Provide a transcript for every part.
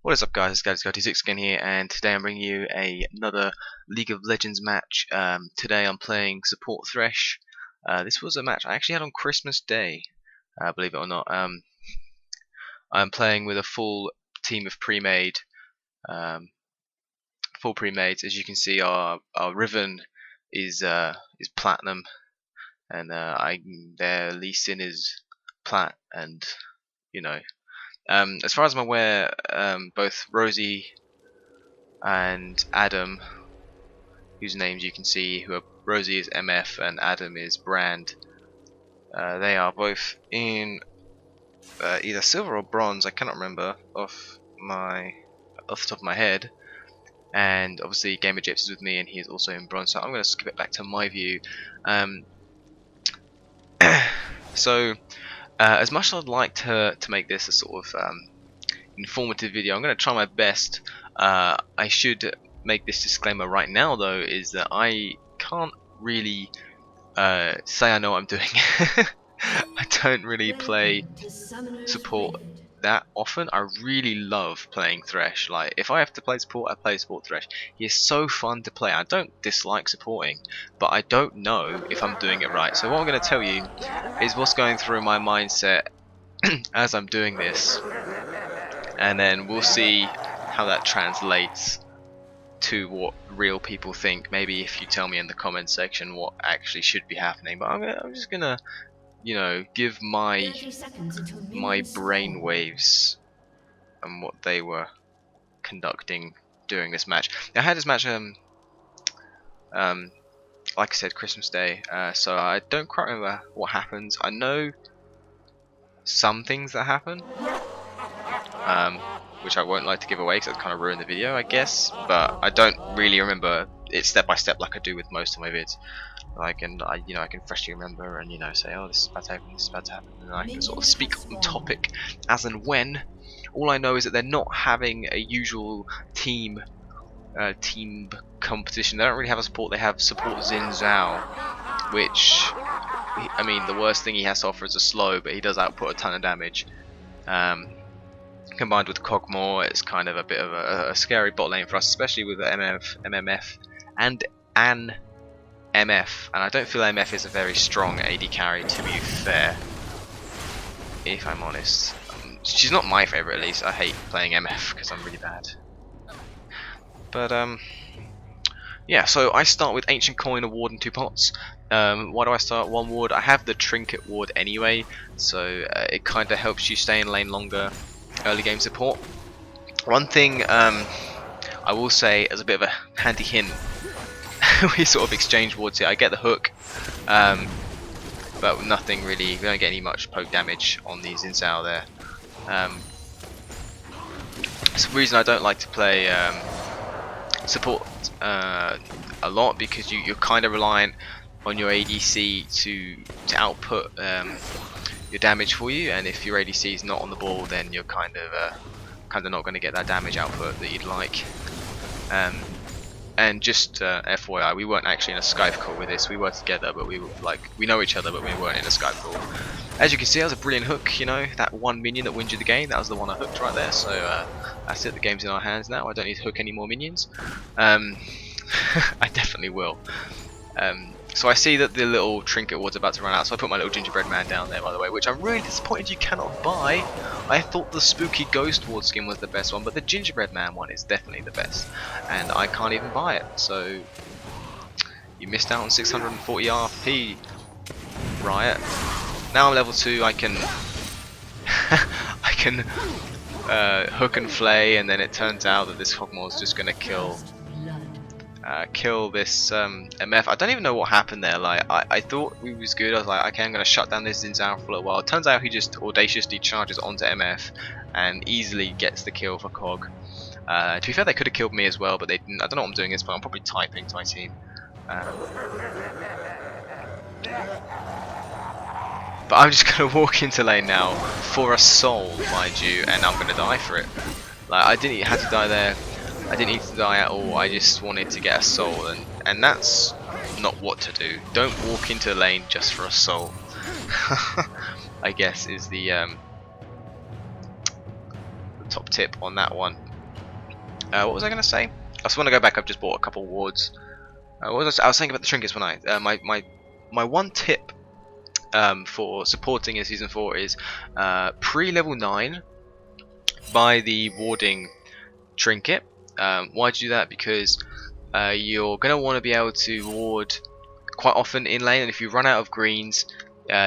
What is up, guys? It's Guys26 again here, and today I'm bringing you another League of Legends match. Today I'm playing support Thresh. This was a match I actually had on Christmas Day, believe it or not. I'm playing with a full team of pre-made, full pre-mades. As you can see, our Riven is platinum, and their Lee Sin is plat, and you know. As far as I'm aware, both Rosie and Adam, whose names you can see, Rosie is MF and Adam is Brand, they are both in either silver or bronze. I cannot remember off the top of my head. And obviously Gamer Japes is with me, and he is also in bronze. So I'm going to skip it back to my view. As much as I'd like to make this a sort of informative video, I'm going to try my best. I should make this disclaimer right now, though, is that I can't really say I know what I'm doing. I don't really play support that often. I really love playing Thresh. Like, if I have to play support, I play support Thresh. He is so fun to play. I don't dislike supporting, but I don't know if I'm doing it right. So what I'm going to tell you is what's going through my mindset as I'm doing this, and then we'll see how that translates to what real people think. Maybe if you tell me in the comment section what actually should be happening, but I'm just gonna, give my brain waves and what they were conducting during this match. I had this match like I said, Christmas Day, so I don't quite remember what happens. I know some things that happen, which I won't like to give away because that kind of ruin the video, I guess. But I don't really remember it step by step like I do with most of my vids. Like, and I can freshly remember and say, oh, this is about to happen, this is about to happen, and I can sort of speak on topic as and when. All I know is that they're not having a usual team competition. They don't really have a support. They have support Xin Zhao, which, I mean, the worst thing he has to offer is a slow, but he does output a ton of damage. Combined with Cogmore, it's kind of a bit of a scary bot lane for us, especially with MMF and an MF. And I don't feel MF is a very strong AD carry, to be fair, if I'm honest. She's not my favourite, at least. I hate playing MF because I'm really bad. But yeah, so I start with Ancient Coin, a ward, and 2 pots. Why do I start 1 ward? I have the Trinket ward anyway, so it kind of helps you stay in lane longer. Early game support. One thing I will say as a bit of a handy hint, we sort of exchange wards here. I get the hook, but nothing really. We don't get any much poke damage on the Xin Zhao there. It's the reason I don't like to play support a lot, because you're kind of reliant on your ADC to output your damage for you, and if your ADC is not on the ball, then you're kind of not going to get that damage output that you'd like. And just FYI, we weren't actually in a Skype call with this. We were together, but we know each other, but we weren't in a Skype call. As you can see, that was a brilliant hook. That one minion that wins you the game, that was the one I hooked right there. So that's it. The game's in our hands now. I don't need to hook any more minions. I definitely will. So I see that the little Trinket ward's about to run out, so I put my little gingerbread man down there, by the way, which I'm really disappointed you cannot buy. I thought the spooky ghost ward skin was the best one, but the gingerbread man one is definitely the best, and I can't even buy it. So you missed out on 640 RP, Riot. Now I'm level 2. I can I can hook and flay, and then it turns out that this Hogmore is just gonna kill this MF. I don't even know what happened there. Like, I thought we was good. I was like, okay, I'm gonna shut down this Xin Zhao for a little while. Turns out he just audaciously charges onto MF and easily gets the kill for Cog. To be fair, they could have killed me as well, but they didn't. I don't know what I'm doing at this point. I'm probably typing to my team. But I'm just gonna walk into lane now for a soul, mind you, and I'm gonna die for it. Like, I didn't have to die there. I didn't need to die at all. I just wanted to get a soul, and that's not what to do. Don't walk into the lane just for a soul. I guess is the top tip on that one. What was I going to say? I just want to go back. I've just bought a couple wards. What was I was saying about the trinkets when my one tip for supporting in Season 4 is pre-level 9 buy the warding trinket. Why do you do that? Because you're going to want to be able to ward quite often in lane, and if you run out of greens,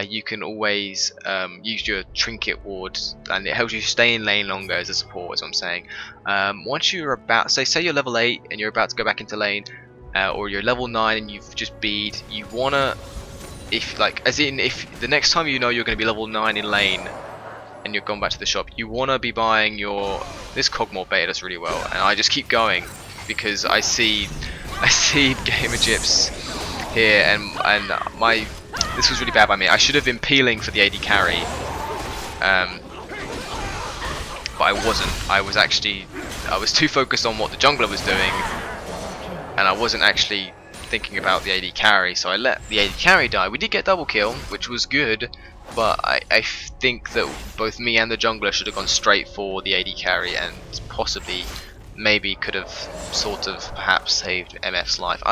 you can always use your trinket ward, and it helps you stay in lane longer as a support, as I'm saying. Once you're about, say you're level 8 and you're about to go back into lane, or you're level 9 and you've just bead, you wanna, if the next time you know you're going to be level 9 in lane and you're gone back to the shop, you wanna be buying this Cogmore beta does really well, and I just keep going because I see gamer gyps here, and this was really bad by me. I should have been peeling for the AD carry, but I wasn't. I was too focused on what the jungler was doing, and I wasn't actually thinking about the AD carry, so I let the AD carry die. We did get double kill, which was good, but I think that both me and the jungler should have gone straight for the AD carry, and possibly maybe could have sort of perhaps saved MF's life.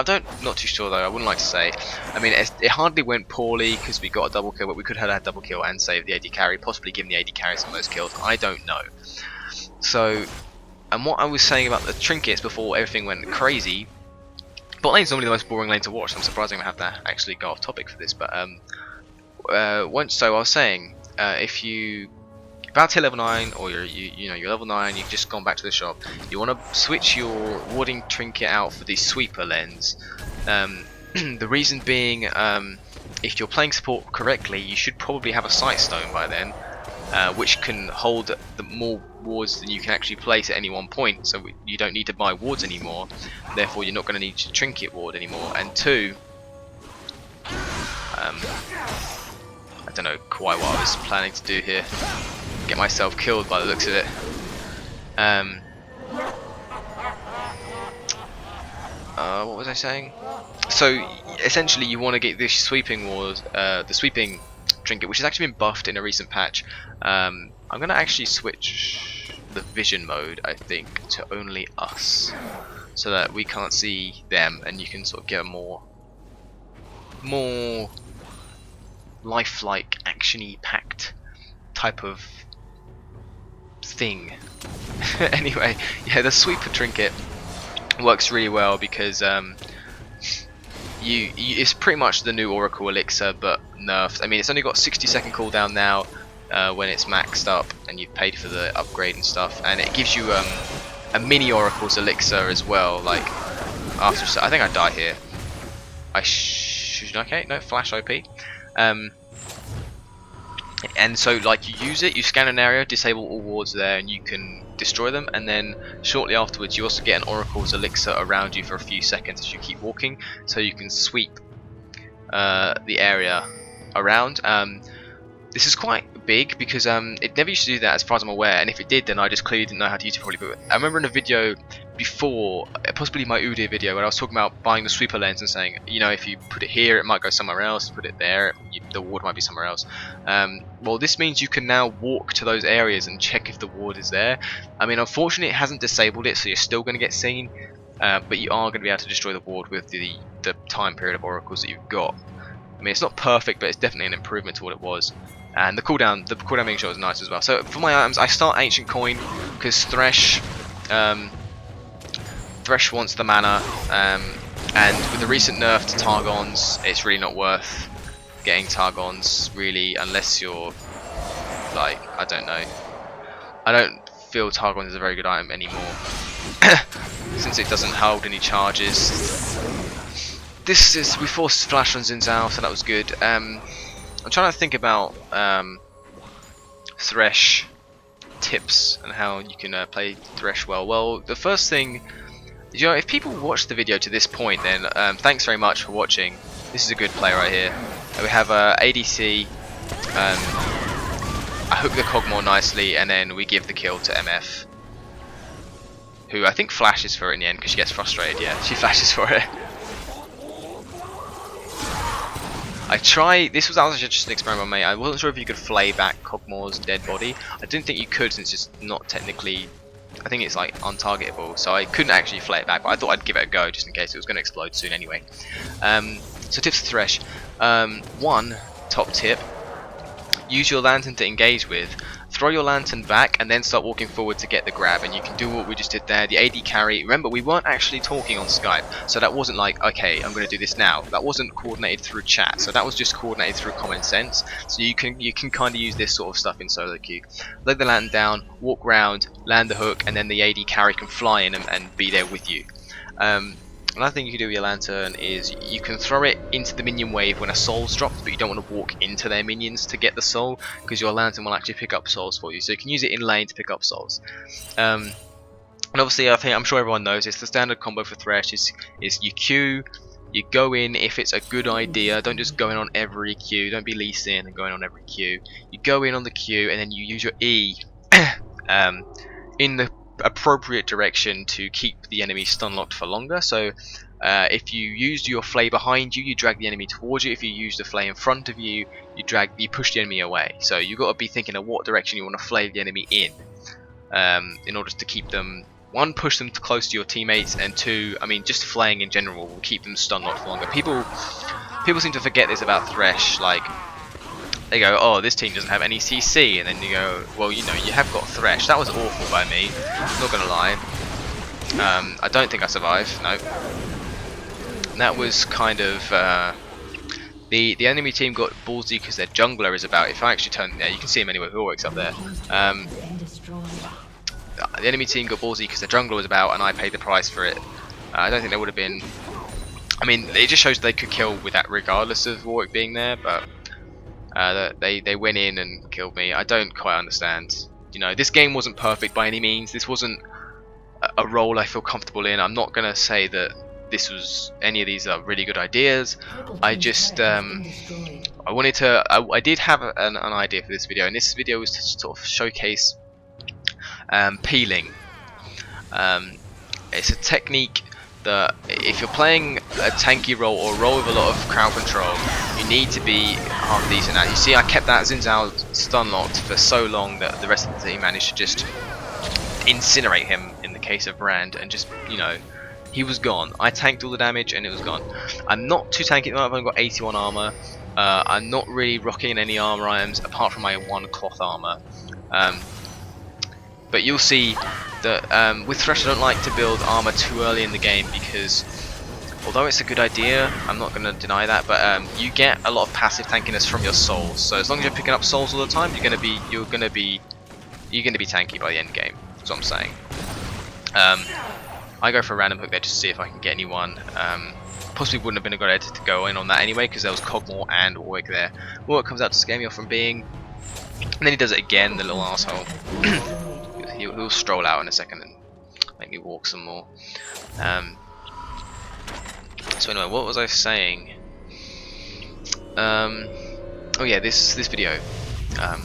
Not too sure though. I wouldn't like to say. I mean, it hardly went poorly because we got a double kill, but we could have had a double kill and saved the AD carry, possibly given the AD carry some of those kills. I don't know. So, and what I was saying about the trinkets before everything went crazy, bot lane's normally the most boring lane to watch, so I'm surprised I'm gonna have to actually go off topic for this. But I was saying, if you about to level 9, or you're level 9, you've just gone back to the shop, you want to switch your warding trinket out for the sweeper lens. The reason being, if you're playing support correctly, you should probably have a sight stone by then, which can hold more wards than you can actually place at any one point, so you don't need to buy wards anymore, therefore you're not going to need to trinket ward anymore. And 2, I don't know quite what I was planning to do here. Get myself killed by the looks of it. What was I saying? So essentially, you want to get this sweeping ward, the sweeping trinket, which has actually been buffed in a recent patch. I'm gonna actually switch the vision mode, I think, to only us, so that we can't see them, and you can sort of get a more lifelike, actiony packed type of thing. Anyway, yeah, the sweeper trinket works really well because it's pretty much the new Oracle Elixir but nerfed. I mean, it's only got 60-second cooldown now when it's maxed up and you've paid for the upgrade and stuff, and it gives you a mini Oracle's Elixir as well. Like after, I think I die here. Okay, no, flash OP. And so, like, you use it, you scan an area, disable all wards there, and you can destroy them. And then shortly afterwards, you also get an Oracle's Elixir around you for a few seconds as you keep walking, so you can sweep the area around. This is quite big because it never used to do that, as far as I'm aware. And if it did, then I just clearly didn't know how to use it properly. But I remember in a video before, possibly my Udyr video, where I was talking about buying the sweeper lens and saying, you know, if you put it here, it might go somewhere else. Put it there, the ward might be somewhere else. Well, this means you can now walk to those areas and check if the ward is there. I mean, unfortunately, it hasn't disabled it, so you're still going to get seen, but you are going to be able to destroy the ward with the time period of oracles that you've got. I mean, it's not perfect, but it's definitely an improvement to what it was. And the cooldown being shot is nice as well. So for my items, I start Ancient Coin because Thresh wants the mana, and with the recent nerf to Targons, it's really not worth getting Targons really, unless you're like, I don't know. I don't feel Targons is a very good item anymore since it doesn't hold any charges. We forced flash runs in Zal, so that was good. I'm trying to think about Thresh tips and how you can play Thresh well. Well, the first thing, you know, if people watch the video to this point, then thanks very much for watching. This is a good play right here. We have ADC. I hook the Cogmore nicely, and then we give the kill to MF, who I think flashes for it in the end because she gets frustrated. Yeah, she flashes for it. This was actually just an experiment I made. I wasn't sure if you could flay back Cogmore's dead body. I didn't think you could, since it's not technically I think it's like untargetable, so I couldn't actually flay it back, but I thought I'd give it a go just in case it was going to explode soon anyway. So tips for Thresh. One top tip: use your lantern to engage with. Throw your lantern back and then start walking forward to get the grab, and you can do what we just did there. The AD carry, remember we weren't actually talking on Skype, so that wasn't like, okay, I'm going to do this now. That wasn't coordinated through chat, so that was just coordinated through common sense. So you can kind of use this sort of stuff in solo queue. Lay the lantern down, walk round, land the hook, and then the AD carry can fly in and be there with you. Another thing you can do with your lantern is you can throw it into the minion wave when a soul's dropped, but you don't want to walk into their minions to get the soul, because your lantern will actually pick up souls for you. So you can use it in lane to pick up souls. And obviously, I'm sure everyone knows it's the standard combo for Thresh is you Q, you go in if it's a good idea. Don't just go in on every Q. Don't be Lee Sin and going on every Q. You go in on the Q and then you use your E in the appropriate direction to keep the enemy stun locked for longer. So if you used your flay behind you, you drag the enemy towards you. If you use the flay in front of you, you push the enemy away. So you've got to be thinking of what direction you want to flay the enemy in order to keep them, one, push them close to your teammates, and two, I mean, just flaying in general will keep them stun locked for longer. People seem to forget this about Thresh. Like, they go, oh, this team doesn't have any CC, and then you go, well, you know, you have got Thresh. That was awful by me, not gonna lie. I don't think I survived, no. And that was kind of, the enemy team got ballsy because their jungler is about, if I actually turn, yeah, you can see him anyway, Horwick's up there. The enemy team got ballsy because their jungler was about, and I paid the price for it. I don't think they would have been, I mean, it just shows they could kill with that regardless of Warwick being there, but they went in and killed me. I don't quite understand. You know, this game wasn't perfect by any means. This wasn't a role I feel comfortable in. I'm not gonna say that any of these are really good ideas. I just I wanted to. I did have an idea for this video, and this video was to sort of showcase peeling. It's a technique that if you're playing a tanky role or a role with a lot of crowd control, you need to be half decent at. You see, I kept that Xin Zhao stun locked for so long that the rest of the team managed to just incinerate him in the case of Brand, and just, you know, he was gone. I tanked all the damage and it was gone. I'm not too tanky at the moment. I've only got 81 armor. I'm not really rocking any armor items apart from my one cloth armor. But you'll see that with Thresh I don't like to build armor too early in the game, because although it's a good idea, I'm not going to deny that, but you get a lot of passive tankiness from your souls. So as long as you're picking up souls all the time, you're going to be tanky by the end game. That's what I'm saying. I go for a random hook there just to see if I can get anyone. Possibly wouldn't have been a good idea to go in on that anyway, because there was Cogmore and Warwick there. Warwick comes out to scare me off from being, and then he does it again, the little asshole. He'll stroll out in a second and make me walk some more. So anyway, what was I saying? Oh yeah, this video.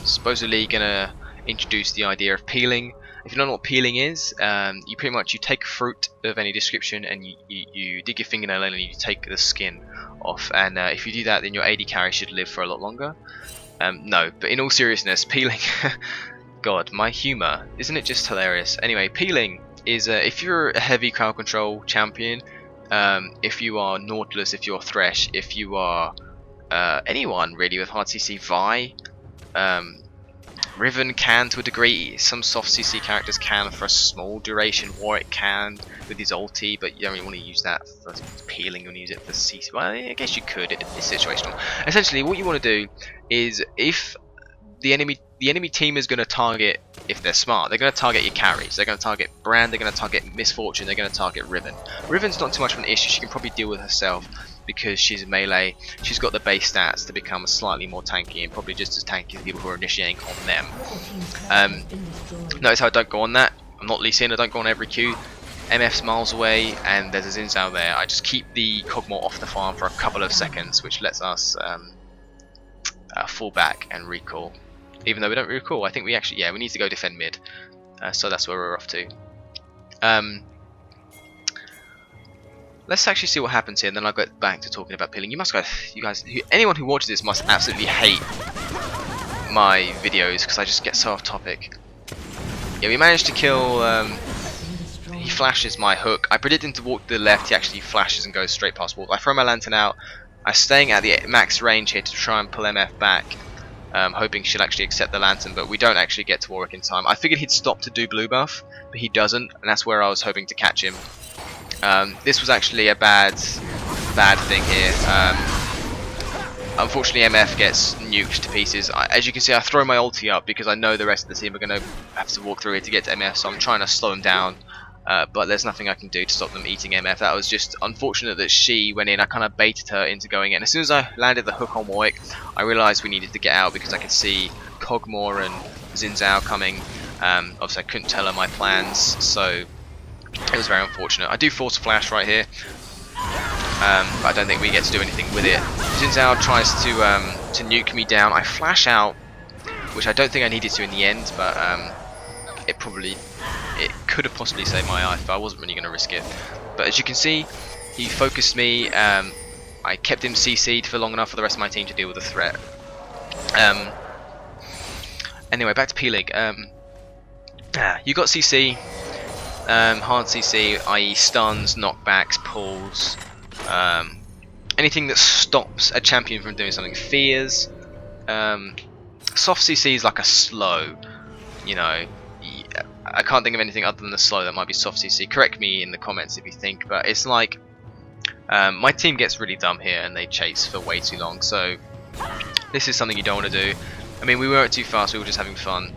Supposedly gonna introduce the idea of peeling. If you don't know what peeling is, you pretty much take a fruit of any description and you dig your fingernail in and you take the skin off. And if you do that, then your AD carry should live for a lot longer. No, but in all seriousness, peeling. God, my humour, isn't it just hilarious? Anyway, peeling is if you're a heavy crowd control champion, if you are Nautilus, if you're Thresh, if you are anyone really with hard CC, Vi, Riven can to a degree, some soft CC characters can for a small duration, Warwick can with his ulti, but you don't really want to use that for peeling, you want to use it for CC. Well, I guess you could, it's situational. Essentially, what you want to do is, if the enemy team is going to target, if they're smart, they're going to target your carries. They're going to target Brand, they're going to target Misfortune, they're going to target Riven. Riven's not too much of an issue, she can probably deal with herself because she's a melee. She's got the base stats to become slightly more tanky, and probably just as tanky as people who are initiating on them. Notice how I don't go on that. I'm not Lee Sin, I don't go on every Q. MF's miles away and there's a Xin Zhao there. I just keep the Cogmore off the farm for a couple of seconds, which lets us fall back and recall. Even though we don't recall, I think we actually, yeah, we need to go defend mid. So that's where we're off to. Let's actually see what happens here, and then I'll get back to talking about peeling. You guys, anyone who watches this must absolutely hate my videos because I just get so off topic. yeah, we managed to kill. He flashes my hook. I predict him to walk to the left. He actually flashes and goes straight past wall. I throw my lantern out. I'm staying at the max range here to try and pull MF back, hoping she'll actually accept the lantern, but we don't actually get to Warwick in time. I figured he'd stop to do blue buff, but he doesn't, and that's where I was hoping to catch him. This was actually a bad thing here. Unfortunately, MF gets nuked to pieces. As you can see, I throw my ulti up because I know the rest of the team are going to have to walk through here to get to MF, so I'm trying to slow them down. But there's nothing I can do to stop them eating MF. That was just unfortunate that she went in. I kind of baited her into going in. As soon as I landed the hook on Warwick, I realised we needed to get out because I could see Kog'Maw and Xin Zhao coming. Obviously, I couldn't tell her my plans, so it was very unfortunate. I do force a flash right here, but I don't think we get to do anything with it. Xin Zhao tries to nuke me down. I flash out, which I don't think I needed to in the end, but it could have possibly saved my life, but I wasn't really going to risk it. But as you can see, he focused me. I kept him CC'd for long enough for the rest of my team to deal with the threat. Anyway, back to P-League. You got CC, hard CC, i.e. stuns, knockbacks, pulls, anything that stops a champion from doing something. Fears. Soft CC is like a slow, you know. I can't think of anything other than the slow that might be soft CC. Correct me in the comments if you think, but it's like my team gets really dumb here and they chase for way too long, so this is something you don't want to do. I mean, we weren't too fast, we were just having fun,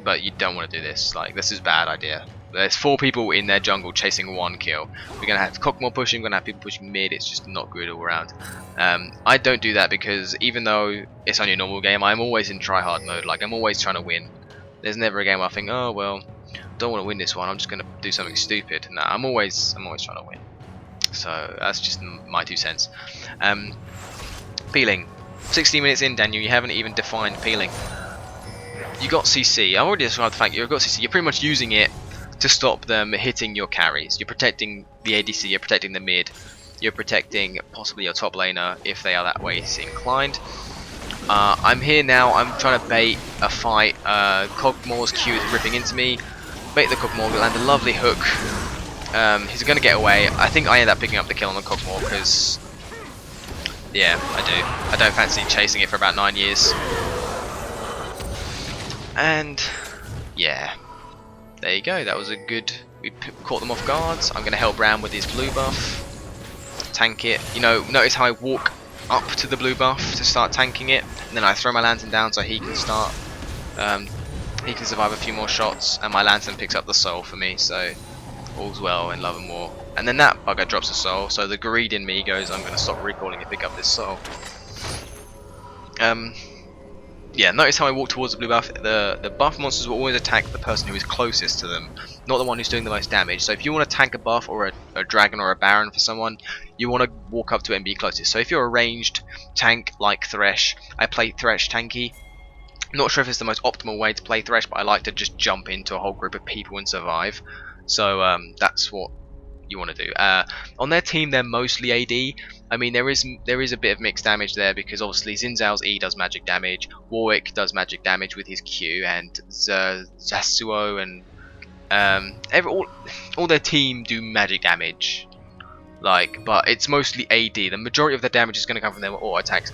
but you don't want to do this. Like, this is a bad idea. There's 4 people in their jungle chasing 1 kill. We're going to have Kog'Maw pushing, we're going to have people pushing mid. It's just not good all around. I don't do that because even though it's only a normal game, I'm always in try-hard mode. Like, I'm always trying to win. There's never a game where I think, oh well, don't want to win this one, I'm just going to do something stupid. No, I'm always trying to win. So that's just my 2 cents. Peeling. 16 minutes in, Daniel, you haven't even defined peeling. You got CC. I've already described the fact you've got CC. You're pretty much using it to stop them hitting your carries. You're protecting the ADC, you're protecting the mid, you're protecting possibly your top laner if they are that way inclined. I'm here now, I'm trying to bait a fight. Kog'Maw's Q is ripping into me. Bait the Kog'Maw, land a lovely hook. He's going to get away. I think I end up picking up the kill on the Kog'Maw because, yeah, I do. I don't fancy chasing it for about 9 years. And, yeah, there you go. That was a good, we caught them off guards. I'm going to help Ram with his blue buff. Tank it. You know, notice how I walk up to the blue buff to start tanking it, and then I throw my lantern down so he can start, he can survive a few more shots, and my lantern picks up the soul for me, so all's well in love and war. And then that bugger drops a soul, so the greed in me goes, I'm going to stop recalling and pick up this soul. Yeah, notice how I walk towards the blue buff. The buff monsters will always attack the person who is closest to them, not the one who's doing the most damage. So if you want to tank a buff or a dragon or a baron for someone, you want to walk up to it and be closest. So if you're a ranged tank like Thresh, I play Thresh tanky. Not sure if it's the most optimal way to play Thresh, but I like to just jump into a whole group of people and survive. So that's what you want to do. On their team, they're mostly AD. I mean, there is a bit of mixed damage there because obviously Xin Zhao's E does magic damage, Warwick does magic damage with his Q, and Zasuo and all their team do magic damage. Like, but it's mostly AD. The majority of their damage is going to come from their auto attacks.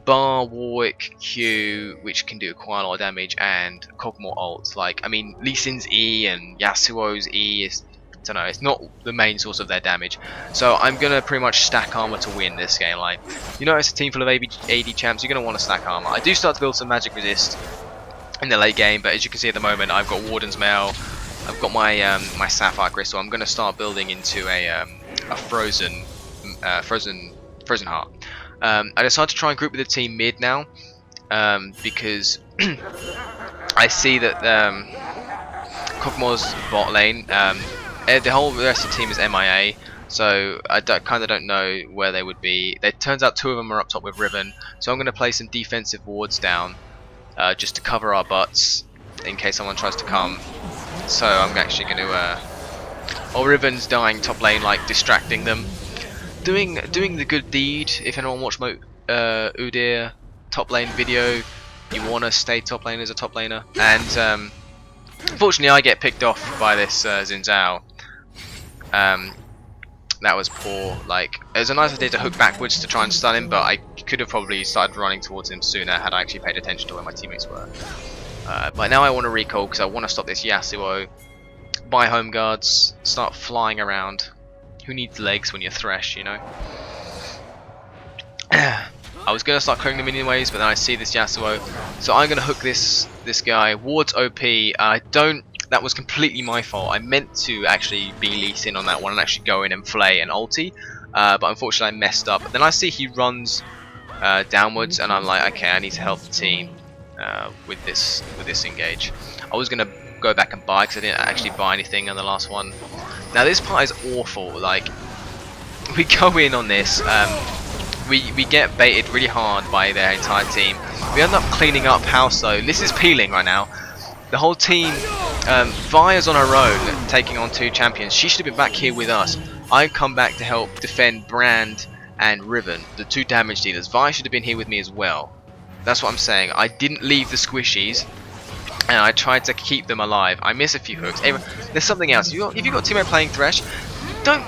Bar Warwick Q, which can do quite a lot of damage, and Kog'Maw ults. Like, I mean, Lee Sin's E and Yasuo's E is, I don't know, it's not the main source of their damage. So I'm gonna pretty much stack armor to win this game. Like, you know, it's a team full of AD champs. You're gonna want to stack armor. I do start to build some magic resist in the late game, but as you can see at the moment, I've got Warden's Mail. I've got my my Sapphire Crystal. I'm gonna start building into a frozen heart. I decided to try and group with the team mid now, because I see that Kog'Maw's bot lane, the whole rest of the team is MIA, so I kind of don't know where they would be. It turns out 2 of them are up top with Riven, so I'm going to play some defensive wards down, just to cover our butts in case someone tries to come. So I'm actually going to, while Riven's dying top lane, like distracting them. Doing the good deed. If anyone watched my Udyr top lane video, you want to stay top lane as a top laner. And Unfortunately, I get picked off by this Xin Zhao. That was poor. Like, it was a nice idea to hook backwards to try and stun him, but I could have probably started running towards him sooner had I actually paid attention to where my teammates were. But now I want to recall because I want to stop this Yasuo. Buy home guards, start flying around. Who needs legs when you're Thresh, you know? I was gonna start clearing them anyways, but then I see this Yasuo, so I'm gonna hook this guy. Ward's OP. That was completely my fault. I meant to actually be Lee Sin on that one and actually go in and flay and ulti, but unfortunately I messed up. Then I see he runs downwards, and I'm like, okay, I need to help the team with this engage. I was gonna go back and buy because I didn't actually buy anything on the last one. Now this part is awful. Like, we go in on this. We get baited really hard by their entire team. We end up cleaning up house though. This is peeling right now. The whole team, Vi's on her own, taking on 2 champions. She should have been back here with us. I come back to help defend Brand and Riven, the 2 damage dealers. Vi should have been here with me as well. That's what I'm saying. I didn't leave the squishies, and I tried to keep them alive. I miss a few hooks. There's something else. If you've got a teammate playing Thresh, don't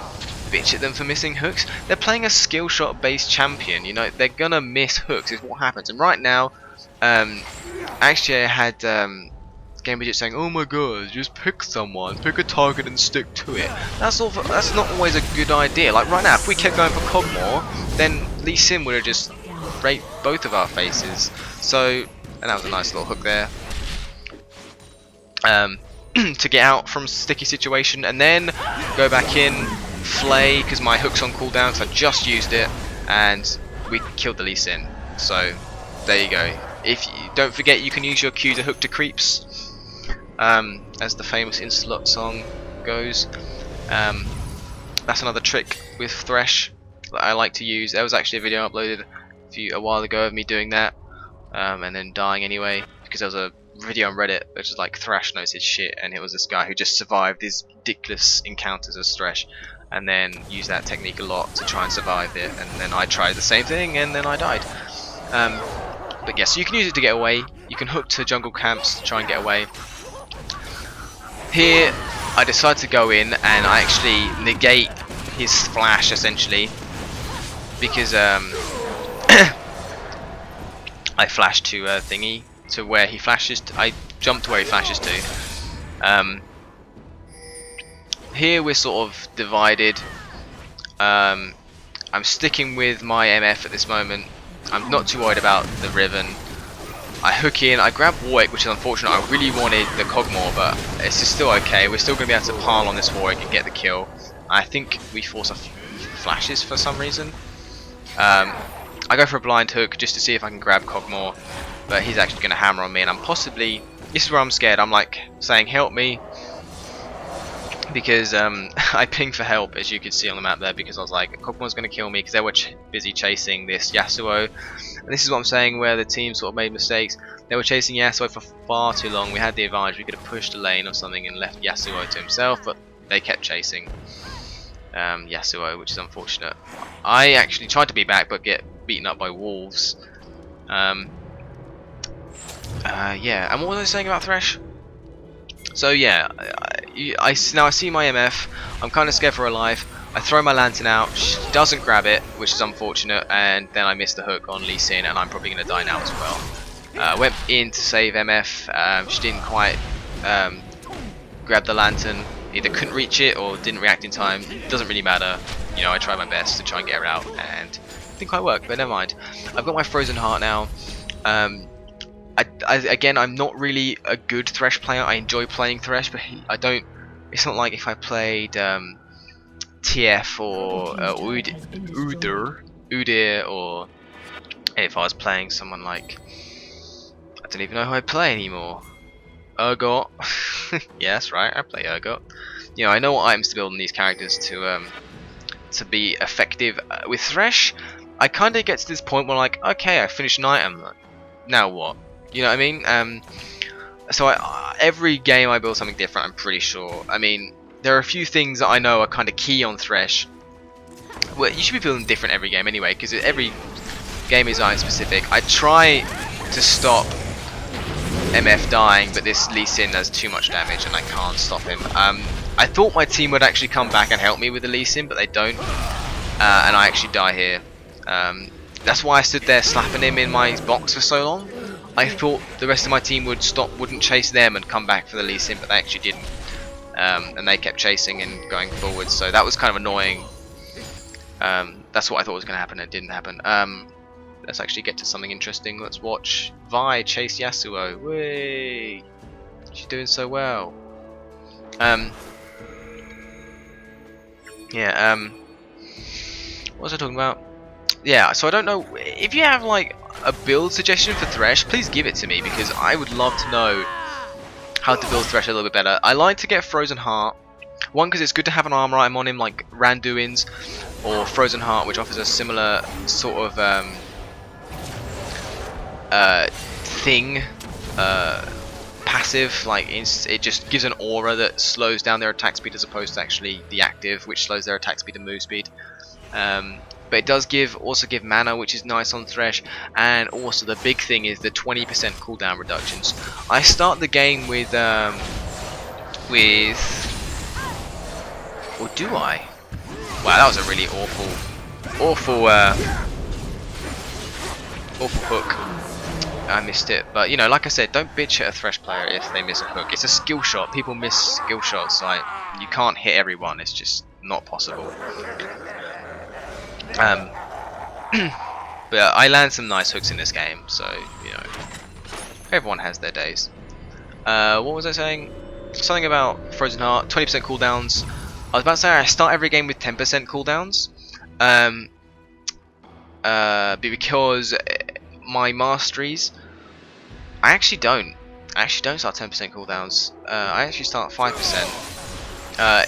bitch at them for missing hooks. They're playing a skill shot based champion, you know, they're gonna miss hooks is what happens. And right now, actually I had Game Budget saying, oh my god, just pick someone, pick a target and stick to it. That's not always a good idea. Like right now, if we kept going for Cogmore, then Lee Sin would have just raped both of our faces. So, and that was a nice little hook there. To get out from sticky situation and then go back in, flay because my hook's on cooldown, so I just used it, and we killed the Lee Sin. So there you go. If you don't forget, you can use your Q to hook to creeps, as the famous Inslot song goes. That's another trick with Thresh that I like to use. There was actually a video uploaded a while ago of me doing that, and then dying anyway because there was a video on Reddit which is like Thresh knows his shit, and it was this guy who just survived these ridiculous encounters as Thresh and then used that technique a lot to try and survive it, and then I tried the same thing and then I died. But yeah, so you can use it to get away. You can hook to jungle camps to try and get away. Here I decide to go in and I actually negate his flash essentially because I flashed to thingy to where he flashes. I jumped to where he flashes to. Here we're sort of divided. I'm sticking with my MF at this moment. I'm not too worried about the Riven. I hook in, I grab Warwick, which is unfortunate. I really wanted the Cogmore, but it's just still okay. We're still going to be able to pile on this Warwick and get the kill. I think we force flashes for some reason. I go for a blind hook just to see if I can grab Cogmore, but he's actually going to hammer on me, and I'm possibly... This is where I'm scared. I'm like saying, help me, because I pinged for help, as you could see on the map there, because I was like, Cogmore's going to kill me, because they were busy chasing this Yasuo. And this is what I'm saying, where the team sort of made mistakes. They were chasing Yasuo for far too long. We had the advantage. We could have pushed a lane or something and left Yasuo to himself, but they kept chasing Yasuo, which is unfortunate. I actually tried to be back, but get beaten up by wolves. Yeah, and what was I saying about Thresh? So yeah, now I see my MF. I'm kind of scared for her life. I throw my lantern out. She doesn't grab it, which is unfortunate, and then I miss the hook on Lee Sin, and I'm probably going to die now as well. Went in to save MF. She didn't quite grab the lantern. Either couldn't reach it or didn't react in time. Doesn't really matter. You know, I tried my best to try and get her out, and it didn't quite work, but never mind. I've got my frozen heart now. Again, I'm not really a good Thresh player. I enjoy playing Thresh, but I don't. It's not like if I played TF or Udyr, or if I was playing someone like, I don't even know who I play anymore. Urgot. Yeah, that's right. I play Urgot. You know, I know what items to build on these characters to be effective. With Thresh, I kind of get to this point where like, okay, I finished an item. Now what? You know what I mean? So every game I build something different, I'm pretty sure. I mean, there are a few things that I know are kind of key on Thresh. Well, you should be building different every game anyway, because every game is item specific. I try to stop MF dying, but this Lee Sin does too much damage and I can't stop him. I thought my team would actually come back and help me with the Lee Sin, but they don't, and I actually die here. That's why I stood there slapping him in my box for so long. I thought the rest of my team wouldn't chase them and come back for the Lee Sin, but they actually didn't. And they kept chasing and going forward, so that was kind of annoying. That's what I thought was going to happen, and it didn't happen. Let's actually get to something interesting. Let's watch Vi chase Yasuo. Whee! She's doing so well. Yeah, what was I talking about? Yeah, so I don't know, if you have like a build suggestion for Thresh, please give it to me, because I would love to know how to build Thresh a little bit better. I like to get Frozen Heart. One, because it's good to have an armor item on him like Randuin's or Frozen Heart, which offers a similar sort of thing, passive, like it just gives an aura that slows down their attack speed as opposed to actually the active, which slows their attack speed and move speed. But it does also give mana, which is nice on Thresh, and also the big thing is the 20% cooldown reductions. I start the game with or do I? Wow, that was a really awful hook. I missed it, but you know, like I said, don't bitch at a Thresh player if they miss a hook. It's a skill shot. People miss skill shots. Like, you can't hit everyone. It's just not possible. But I land some nice hooks in this game, so you know, everyone has their days. What was I saying? Something about Frozen Heart, 20% cooldowns. I was about to say I start every game with 10% cooldowns, because my masteries, I actually don't start 10% cooldowns. I actually start 5%.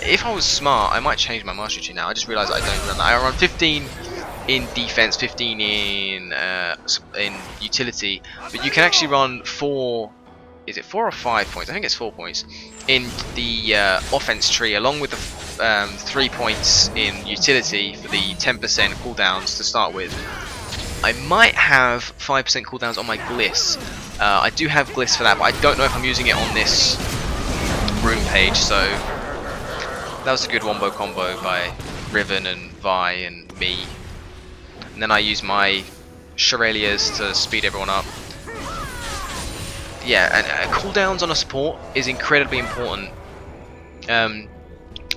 If I was smart, I might change my mastery tree now. I just realised I don't run that. I run 15 in defense, 15 in utility, but you can actually run 4. Is it 4 or 5 points? I think it's 4 points in the offense tree, along with the 3 points in utility for the 10% cooldowns to start with. I might have 5% cooldowns on my Gliss. I do have Gliss for that, but I don't know if I'm using it on this room page. So that was a good wombo combo by Riven and Vi and me. And then I use my Shurelias to speed everyone up. Yeah, and cooldowns on a support is incredibly important.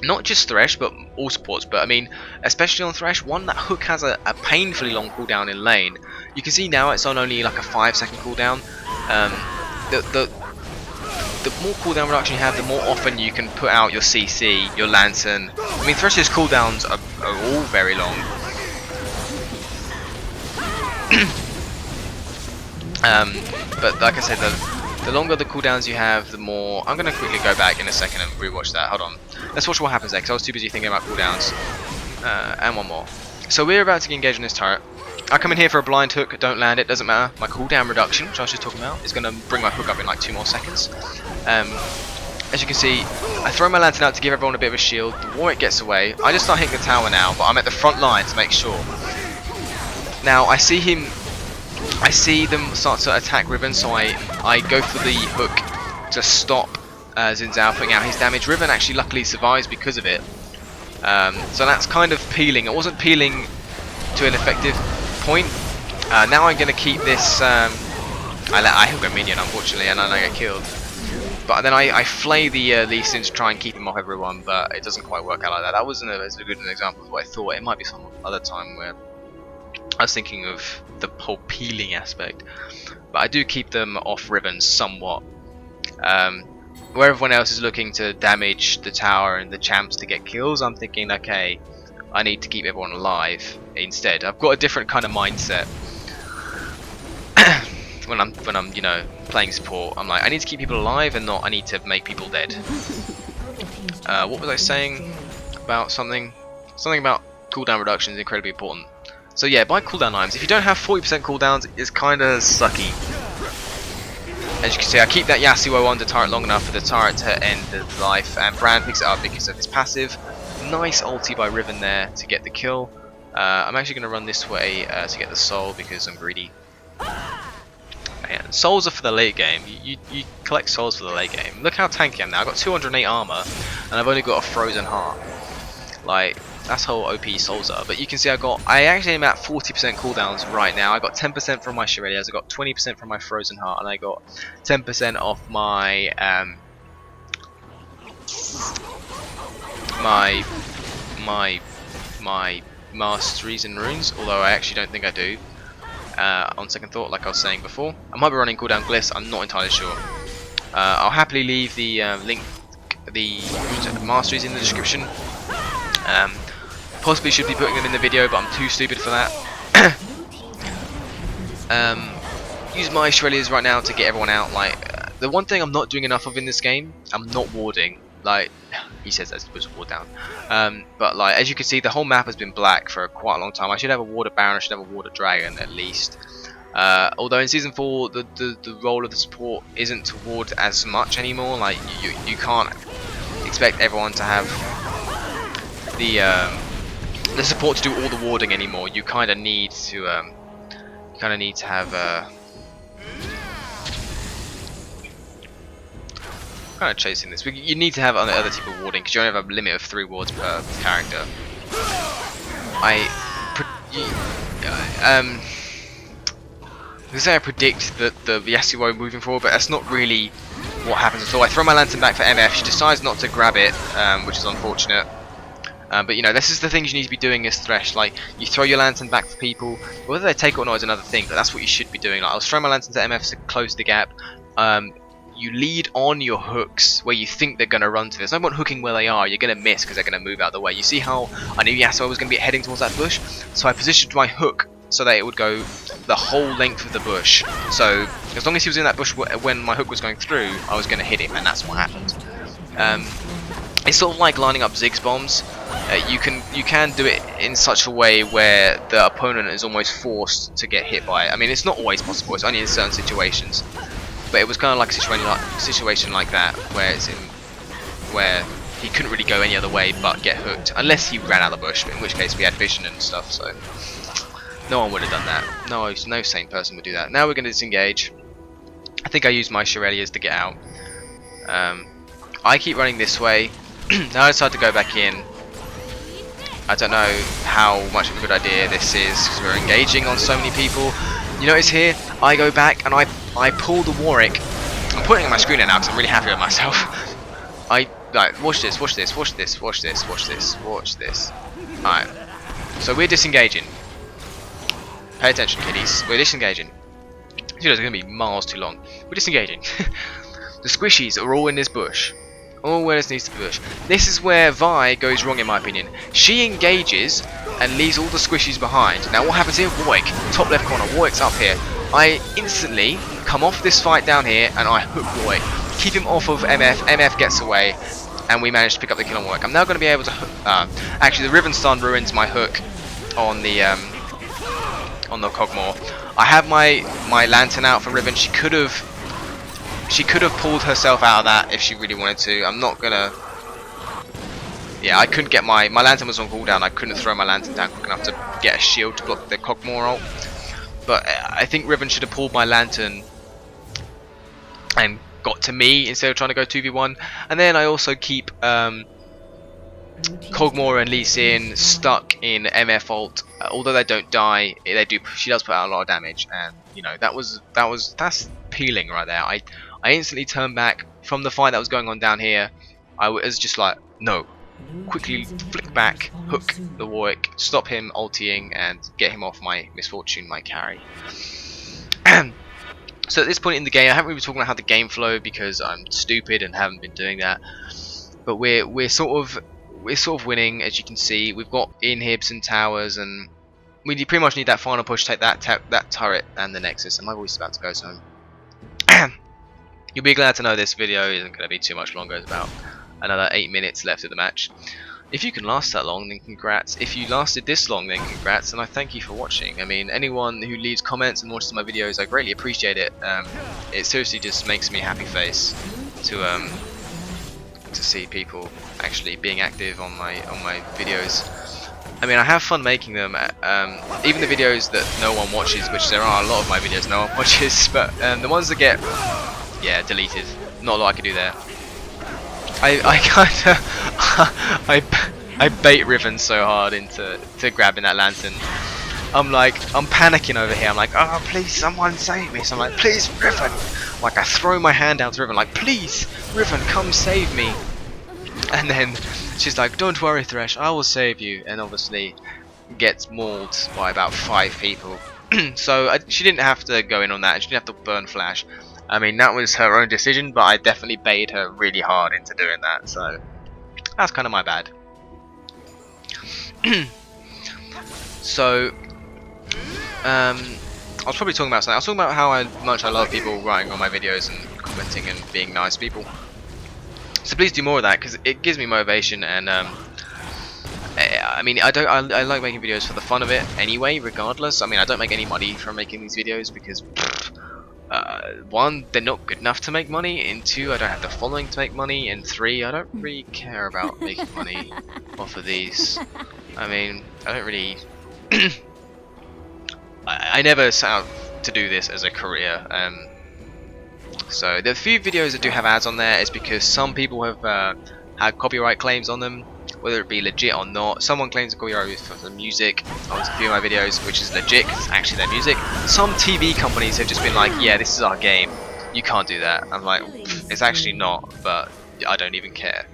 Not just Thresh, but all supports. But I mean, especially on Thresh, one, that hook has a painfully long cooldown in lane. You can see now it's on only like a 5-second cooldown. The more cooldown reduction you have, the more often you can put out your CC, your Lantern. I mean, Thresh's cooldowns are all very long. But like I said, the longer the cooldowns you have, the more... I'm going to quickly go back in a second and rewatch that. Hold on. Let's watch what happens there, because I was too busy thinking about cooldowns. And one more. So we're about to get engaged on this turret. I come in here for a blind hook, don't land it, doesn't matter. My cooldown reduction, which I was just talking about, is going to bring my hook up in like 2 more seconds. As you can see, I throw my lantern out to give everyone a bit of a shield. The Warwick gets away. I just start hitting the tower now, but I'm at the front line to make sure. Now I see them start to attack Riven, so I go for the hook to stop Xin Zhao putting out his damage. Riven actually luckily survives because of it. So that's kind of peeling. It wasn't peeling to an effective point. Now I'm going to keep this... I hook a minion, unfortunately, and then I get killed. But then I flay the Lee Sin to try and keep him off everyone, but it doesn't quite work out like that. That wasn't as good an example of what I thought. It might be some other time where I was thinking of the whole peeling aspect. But I do keep them off Riven somewhat. Where everyone else is looking to damage the tower and the champs to get kills, I'm thinking, okay, I need to keep everyone alive instead. I've got a different kind of mindset. when I'm you know, playing support, I'm like, I need to keep people alive and not I need to make people dead. What was I saying about something about cooldown reduction is incredibly important. So yeah, buy cooldown items. If you don't have 40% cooldowns, it's kind of sucky. As you can see, I keep that Yasuo under turret long enough for the turret to end its life, and Brand picks it up because of his passive. Nice ulti by Riven there to get the kill. I'm actually going to run this way to get the soul because I'm greedy. Man, souls are for the late game. You collect souls for the late game. Look how tanky I am now. I've got 208 armor, and I've only got a frozen heart. Like, that's how OP souls are. But you can see I actually am at 40% cooldowns right now. I got 10% from my Shirelias, I got 20% from my frozen heart, and I got 10% off my my masteries and runes. Although I actually don't think I do. On second thought, like I was saying before, I might be running cooldown glyphs. I'm not entirely sure. I'll happily leave the link, the runes and masteries in the description. Possibly should be putting them in the video, but I'm too stupid for that. Use my Shirelias right now to get everyone out. Like, the one thing I'm not doing enough of in this game, I'm not warding. Like, he says that's supposed to ward down. But like, as you can see, the whole map has been black for quite a long time. I should have a water baron, I should have a water dragon at least. Although in season 4 the role of the support isn't to ward as much anymore. Like, you can't expect everyone to have the support to do all the warding anymore. You kind of need to have kind of chasing this. You need to have other people warding because you only have a limit of 3 wards per character. I predict that the Yasuo moving forward, but that's not really what happens at all. I throw my lantern back for MF. She decides not to grab it, which is unfortunate. But you know, this is the things you need to be doing as Thresh. Like, you throw your lantern back for people. Whether they take it or not is another thing, but that's what you should be doing. Like, I was throwing my lantern to MF to close the gap. You lead on your hooks where you think they're going to run to. There's no point hooking where they are. You're going to miss because they're going to move out of the way. You see how I knew Yasuo was going to be heading towards that bush? So I positioned my hook so that it would go the whole length of the bush. So as long as he was in that bush when my hook was going through, I was going to hit him, and that's what happened. It's sort of like lining up Ziggs bombs. You can do it in such a way where the opponent is almost forced to get hit by it. I mean, it's not always possible. It's only in certain situations. But it was kind of like a situation like that, where he couldn't really go any other way but get hooked, unless he ran out of the bush, in which case we had vision and stuff. So no one would have done that. No sane person would do that. Now we're going to disengage. I think I used my Shirelias to get out. I keep running this way. Now I decide to go back in. I don't know how much of a good idea this is because we're engaging on so many people. You notice here, I go back and I pull the Warwick. I'm putting it on my screen now because I'm really happy with myself. Watch this, watch this, watch this, watch this, watch this, watch this. Alright, so we're disengaging. Pay attention, kiddies. We're disengaging. This video's going to be miles too long. We're disengaging. The squishies are all in this bush. All where this needs to be bush. This is where Vi goes wrong in my opinion. She engages and leaves all the squishies behind. Now what happens here? Warwick, top left corner, Warwick's up here. I instantly come off this fight down here and I hook Warwick. Keep him off of MF, MF gets away, and we manage to pick up the kill on Warwick. I'm now going to be able to actually the Riven Stun ruins my hook on the Cogmore. I have my lantern out for Riven. She could have pulled herself out of that if she really wanted to. I'm not gonna. Yeah, I couldn't get my lantern was on cooldown. I couldn't throw my lantern down quick enough to get a shield to block the Cogmore ult. But I think Riven should have pulled my lantern and got to me instead of trying to go 2v1. And then I also keep Cogmore and Lee Sin stuck in MF ult. Although they don't die, they do. She does put out a lot of damage, and you know that's peeling right there. I instantly turned back from the fight that was going on down here. I was just like, no. Quickly flick back, hook the Warwick, stop him ulting, and get him off my misfortune, my carry. So at this point in the game, I haven't really been talking about how the game flowed because I'm stupid and haven't been doing that. But we're sort of winning, as you can see. We've got inhibs and towers, and we pretty much need that final push, take that turret and the Nexus. And my voice is about to go, so you'll be glad to know this video isn't going to be too much longer. It's about another 8 minutes left of the match. If you can last that long, then congrats. If you lasted this long, then congrats, and I thank you for watching. I mean, anyone who leaves comments and watches my videos, I greatly appreciate it. It seriously just makes me a happy face to see people actually being active on my videos. I mean, I have fun making them. Even the videos that no one watches, which there are a lot of my videos no one watches, but the ones that get, yeah, deleted. Not a lot I can do there. I kind of I bait Riven so hard into grabbing that lantern. I'm panicking over here. I'm like, oh, please, someone save me. So I'm like, please, Riven. Like, I throw my hand down to Riven, like, please, Riven, come save me. And then she's like, don't worry, Thresh, I will save you. And obviously gets mauled by about 5 people. So she didn't have to go in on that. She didn't have to burn Flash. I mean, that was her own decision, but I definitely baited her really hard into doing that. So that's kind of my bad. So I was probably talking about something. I was talking about how much I love people writing on my videos and commenting and being nice people. So please do more of that, because it gives me motivation. And I mean, I like making videos for the fun of it anyway, regardless. I mean, I don't make any money from making these videos because, one, they're not good enough to make money, and 2, I don't have the following to make money, and 3, I don't really care about making money off of these. I mean, I don't really. I never set out to do this as a career. So the few videos that do have ads on there is because some people have had copyright claims on them, whether it be legit or not. Someone claims a copyright for the music on a few of my videos, which is legit because it's actually their music. Some TV companies have just been like, yeah, this is our game, you can't do that. I'm like, it's actually not, but I don't even care.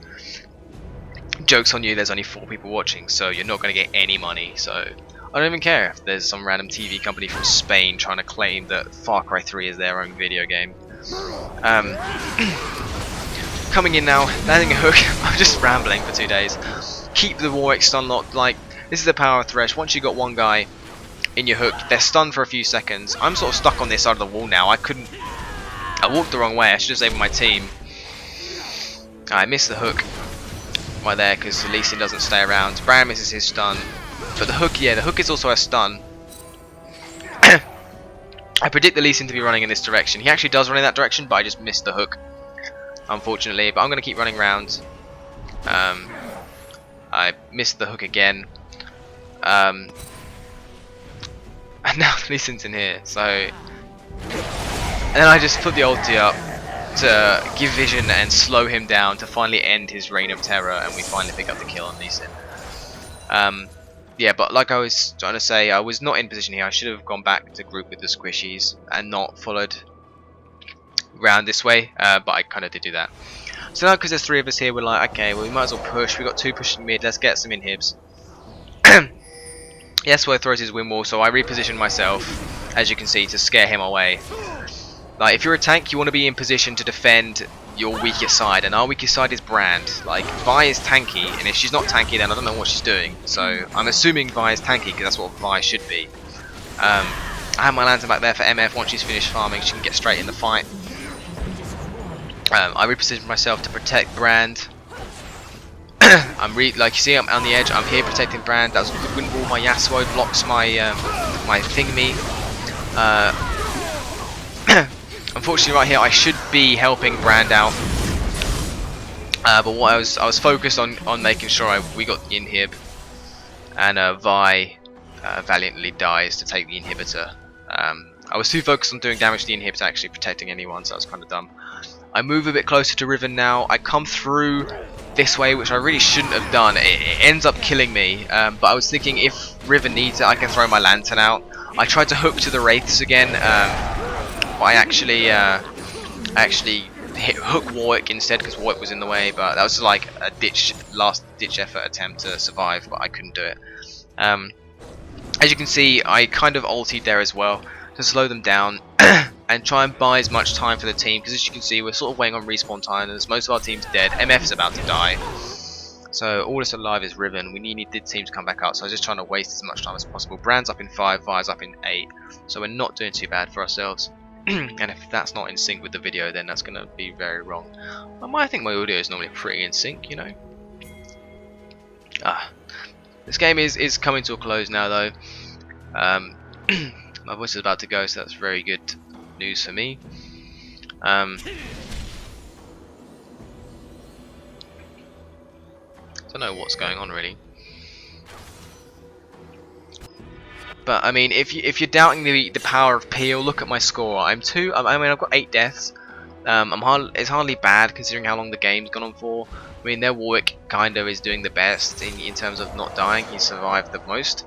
Joke's on you, there's only 4 people watching, so you're not going to get any money. So I don't even care if there's some random TV company from Spain trying to claim that Far Cry 3 is their own video game. Coming in now, landing a hook. I'm just rambling for 2 days. Keep the Warwick stun locked. Like, this is the power of Thresh. Once you got one guy in your hook, they're stunned for a few seconds. I'm sort of stuck on this side of the wall now. I walked the wrong way. I should have saved my team. I missed the hook right there because Lee Sin doesn't stay around. Bran misses his stun. But the hook, yeah, the hook is also a stun. I predict the Lee Sin to be running in this direction. He actually does run in that direction, but I just missed the hook, unfortunately. But I'm going to keep running around. I missed the hook again. And now Lee Sin's in here, so. And then I just put the ulti up to give vision and slow him down to finally end his reign of terror, and we finally pick up the kill on Lee Sin. Yeah, but like I was trying to say, I was not in position here. I should have gone back to group with the squishies and not followed round this way, but I kind of did do that. So now because there's 3 of us here, we're like, okay, well we might as well push. We got 2 pushing mid, let's get some inhibs. Yes, where throws his wind wall, so I repositioned myself, as you can see, to scare him away. Like, if you're a tank, you want to be in position to defend your weakest side, and our weakest side is Brand. Like, Vi is tanky, and if she's not tanky, then I don't know what she's doing. So I'm assuming Vi is tanky because that's what Vi should be. I have my lantern back there for MF. Once she's finished farming, she can get straight in the fight. I repositioned myself to protect Brand. Like you see, I'm on the edge. I'm here protecting Brand. That was a good wind wall. My Yasuo blocks my my thingy. Unfortunately, right here, I should be helping Brand out. But what I was focused on making sure we got the inhib, and Vi valiantly dies to take the inhibitor. I was too focused on doing damage to the inhibitor, actually protecting anyone, so that was kind of dumb. I move a bit closer to Riven now. I come through this way, which I really shouldn't have done. It ends up killing me, but I was thinking if Riven needs it, I can throw my lantern out. I tried to hook to the Wraiths again, but I actually hit hook Warwick instead because Warwick was in the way. But that was like a last ditch effort attempt to survive, but I couldn't do it. As you can see, I kind of ultied there as well to slow them down and try and buy as much time for the team, because as you can see, we're sort of waiting on respawn time as most of our team's dead. MF is about to die, so all that's alive is Riven. We need the team to come back up, so I was just trying to waste as much time as possible. Brand's up in 5, Vi's up in 8, so we're not doing too bad for ourselves. And if that's not in sync with the video, then that's going to be very wrong. I think my audio is normally pretty in sync, you know. This game is coming to a close now, though. My voice is about to go, so that's very good news for me. Don't know what's going on really. But I mean, if you're doubting the power of Peel, look at my score. I mean, I've got 8 deaths. It's hardly bad considering how long the game's gone on for. I mean, their Warwick kinda is doing the best in terms of not dying. He survived the most.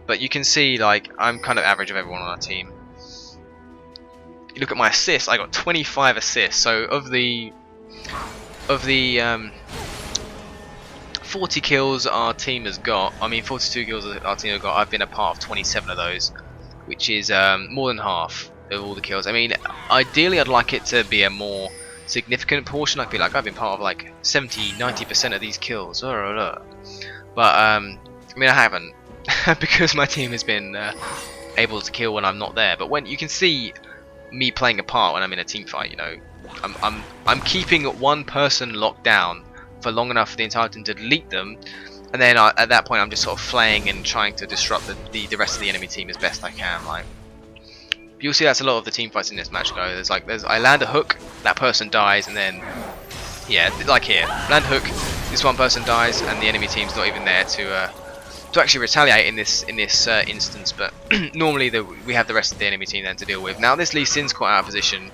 But you can see, like, I'm kind of average of everyone on our team. You look at my assists. I got 25 assists. So of the 40 kills our team has got, I mean 42 kills our team has got, I've been a part of 27 of those, which is more than half of all the kills. I mean, ideally I'd like it to be a more significant portion. I feel like I've been part of like 70-90% of these kills. But I mean, I haven't because my team has been able to kill when I'm not there. But when you can see me playing a part when I'm in a team fight, you know, I'm keeping one person locked down for long enough for the entire team to delete them, and then at that point I'm just sort of flaying and trying to disrupt the rest of the enemy team as best I can. Like, you'll see that's a lot of the team fights in this match go. I land a hook, that person dies, and then yeah, like here, land hook, this one person dies, and the enemy team's not even there to actually retaliate in this instance. But normally we have the rest of the enemy team then to deal with. Now this Lee Sin's caught out of position,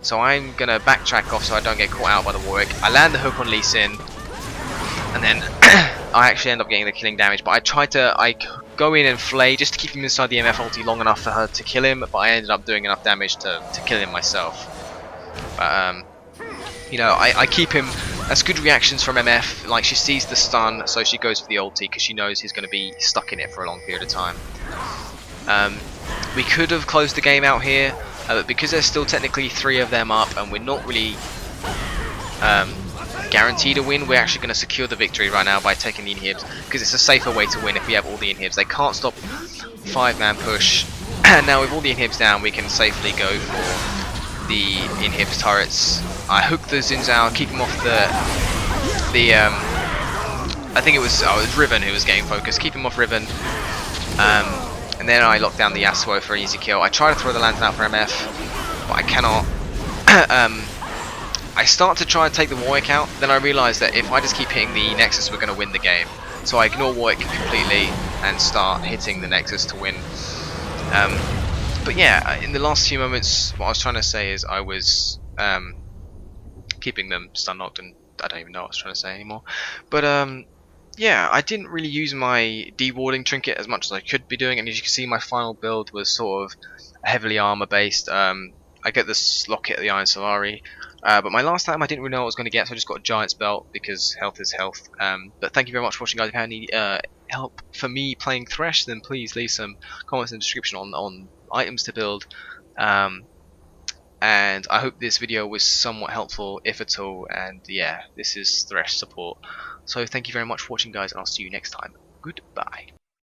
so I'm gonna backtrack off so I don't get caught out by the Warwick. I land the hook on Lee Sin, and then I actually end up getting the killing damage. But I go in and flay just to keep him inside the MF ulti long enough for her to kill him. But I ended up doing enough damage to kill him myself. But you know, I keep him. That's good reactions from MF. Like, she sees the stun, so she goes for the ulti because she knows he's going to be stuck in it for a long period of time. We could have closed the game out here, but because there's still technically 3 of them up, and we're not really guaranteed a win, we're actually going to secure the victory right now by taking the inhibs, because it's a safer way to win if we have all the inhibs. They can't stop 5-man push, and now with all the inhibs down, we can safely go for the inhibs turrets. I hook the Zinzao, keep him off I think it was Riven who was getting focused, keep him off Riven. And then I lock down the Yasuo for an easy kill. I try to throw the lantern out for MF, but I cannot. I start to try and take the Warwick out, then I realise that if I just keep hitting the Nexus, we're going to win the game. So I ignore Warwick completely and start hitting the Nexus to win. But yeah, in the last few moments, what I was trying to say is I was keeping them stun locked, and I don't even know what I was trying to say anymore. But yeah, I didn't really use my de-warding trinket as much as I could be doing, and as you can see, my final build was sort of heavily armor based. I get this locket of the Iron Solari, but my last time I didn't really know what I was going to get, so I just got a Giant's Belt because health is health. But thank you very much for watching, guys. If you have any help for me playing Thresh, then please leave some comments in the description on items to build. And I hope this video was somewhat helpful, if at all. And yeah, this is Thresh support. So thank you very much for watching, guys, and I'll see you next time. Goodbye.